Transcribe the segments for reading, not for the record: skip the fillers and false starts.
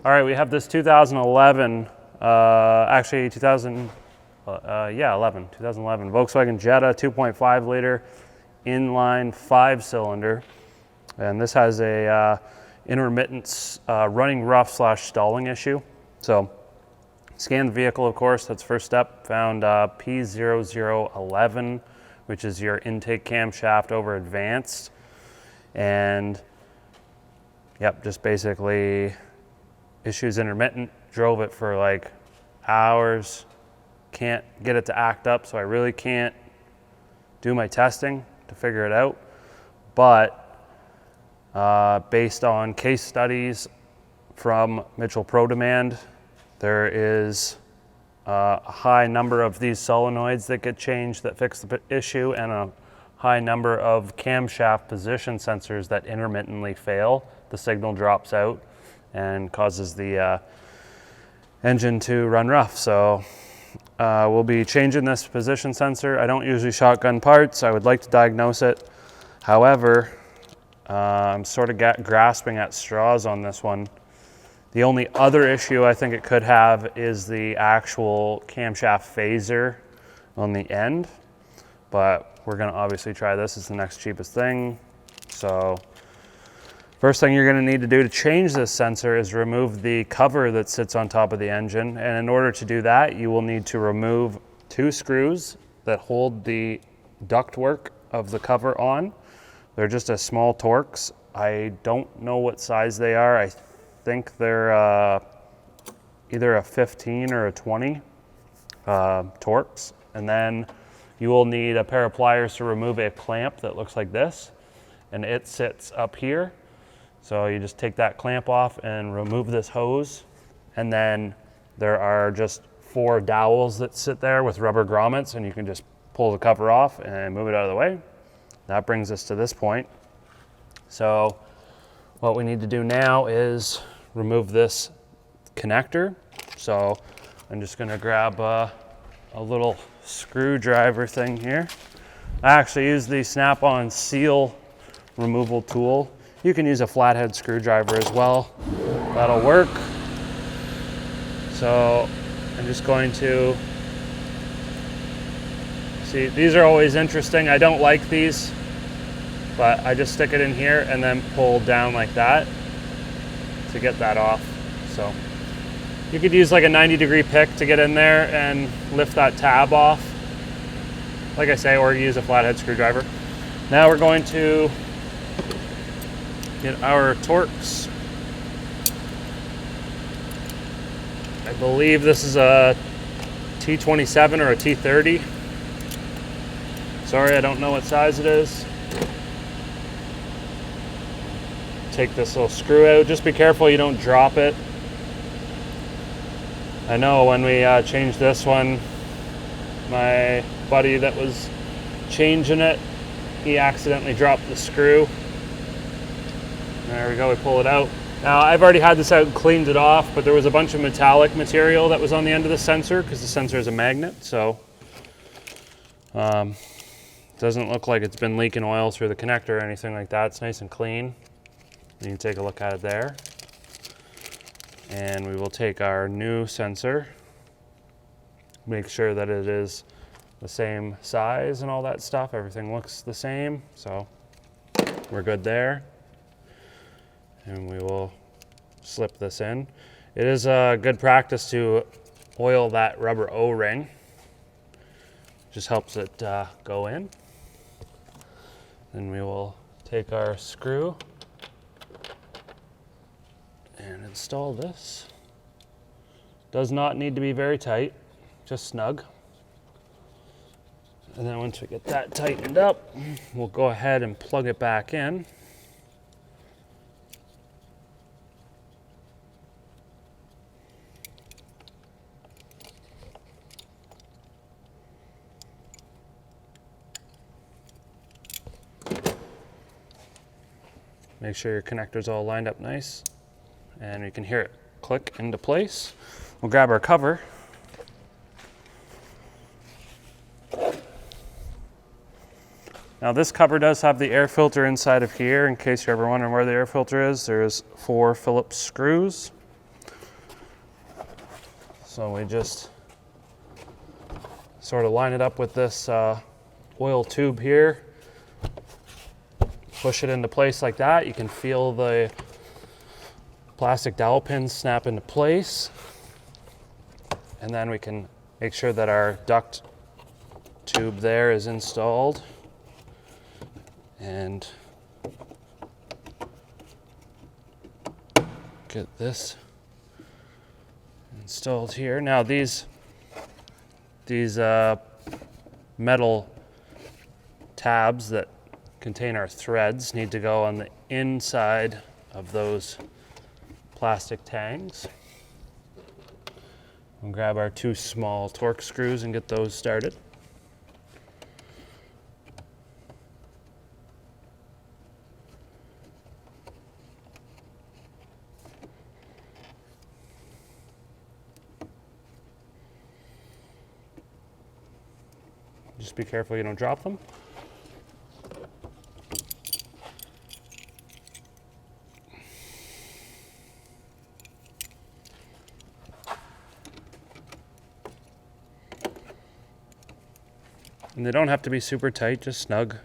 All right, we have this 2011, actually 2011 Volkswagen Jetta 2.5 liter inline 5-cylinder. And this has a intermittent running rough / stalling issue. So scanned the vehicle, of course, that's first step. Found P0011, which is your intake camshaft over advanced. And yep, just basically issues intermittent. Drove it for like hours, can't get it to act up, so I really can't do my testing to figure it out. But based on case studies from Mitchell Pro Demand, there is a high number of these solenoids that get changed that fix the issue, and a high number of camshaft position sensors that intermittently fail. The signal drops out and causes the engine to run rough. So we'll be changing this position sensor. I don't usually shotgun parts. I would like to diagnose it. However, I'm sort of grasping at straws on this one. The only other issue I think it could have is the actual camshaft phaser on the end, but we're gonna obviously try this. It's the next cheapest thing. So first thing you're gonna need to do to change this sensor is remove the cover that sits on top of the engine. And in order to do that, you will need to remove 2 screws that hold the ductwork of the cover on. They're just as small Torx. I don't know what size they are. I think they're either a 15 or a 20 Torx. And then you will need a pair of pliers to remove a clamp that looks like this, and it sits up here. So you just take that clamp off and remove this hose. And then there are just 4 dowels that sit there with rubber grommets, and you can just pull the cover off and move it out of the way. That brings us to this point. So what we need to do now is remove this connector. So I'm just gonna grab a little screwdriver thing here. I actually use the Snap-on seal removal tool. You can use a flathead screwdriver as well. That'll work. So I'm just going to, see, these are always interesting. I don't like these, but I just stick it in here and then pull down like that to get that off. So you could use like a 90-degree pick to get in there and lift that tab off, like I say, or use a flathead screwdriver. Now we're going to get our Torx. I believe this is a T27 or a T30. Sorry, I don't know what size it is. Take this little screw out. Just be careful you don't drop it. I know when we changed this one, my buddy that was changing it, he accidentally dropped the screw. There we go, we pull it out. Now I've already had this out and cleaned it off, but there was a bunch of metallic material that was on the end of the sensor because the sensor is a magnet, so doesn't look like it's been leaking oil through the connector or anything like that. It's nice and clean. You can take a look at it there. And we will take our new sensor, make sure that it is the same size and all that stuff. Everything looks the same, so we're good there. And we will slip this in. It is a good practice to oil that rubber O-ring. Just helps it go in. Then we will take our screw and install this. Does not need to be very tight, just snug. And then once we get that tightened up, we'll go ahead and plug it back in. Make sure your connector's all lined up nice, and you can hear it click into place. We'll grab our cover. Now this cover does have the air filter inside of here. In case you're ever wondering where the air filter is, there's 4 Phillips screws. So we just sort of line it up with this oil tube here, push it into place like that. You can feel the plastic dowel pins snap into place, and then we can make sure that our duct tube there is installed, and get this installed here. Now these metal tabs that contain our threads need to go on the inside of those plastic tangs. We'll grab our 2 small torque screws and get those started. Just be careful you don't drop them. And they don't have to be super tight, just snug.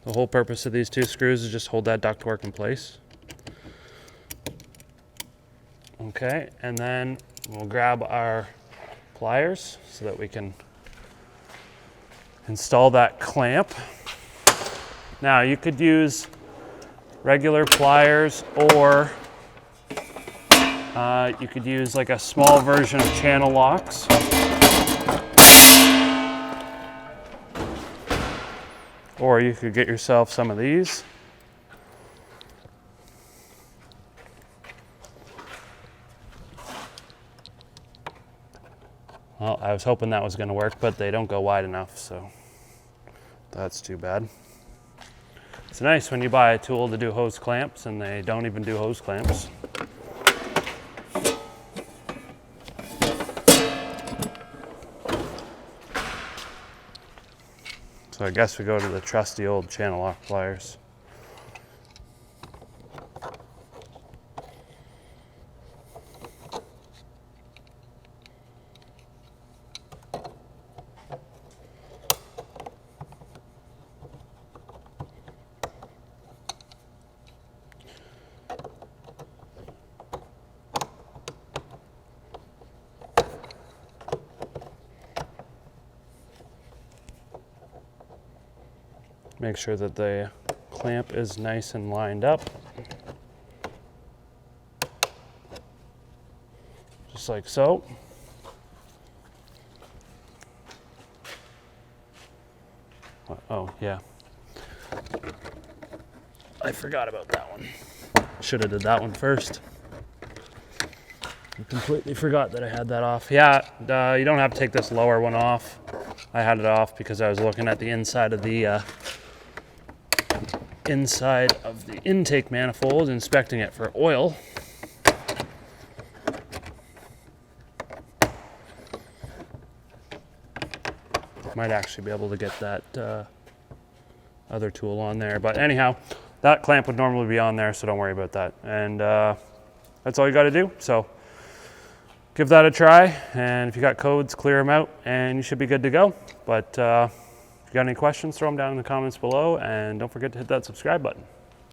The whole purpose of these 2 screws is just hold that ductwork in place. Okay, and then we'll grab our pliers so that we can install that clamp. Now you could use regular pliers, or you could use like a small version of channel locks. Or you could get yourself some of these. Well, I was hoping that was going to work, but they don't go wide enough, so that's too bad. It's nice when you buy a tool to do hose clamps and they don't even do hose clamps. So I guess we go to the trusty old channel lock pliers. Make sure that the clamp is nice and lined up. Just like so. Oh, yeah. I forgot about that one. Should have did that one first. I completely forgot that I had that off. Yeah, you don't have to take this lower one off. I had it off because I was looking at the inside of the intake manifold, inspecting it for oil. Might actually be able to get that other tool on there, but anyhow, that clamp would normally be on there, so don't worry about that. And that's all you got to do. So give that a try, and if you got codes, clear them out, and you should be good to go. But if you got any questions, throw them down in the comments below, and don't forget to hit that subscribe button.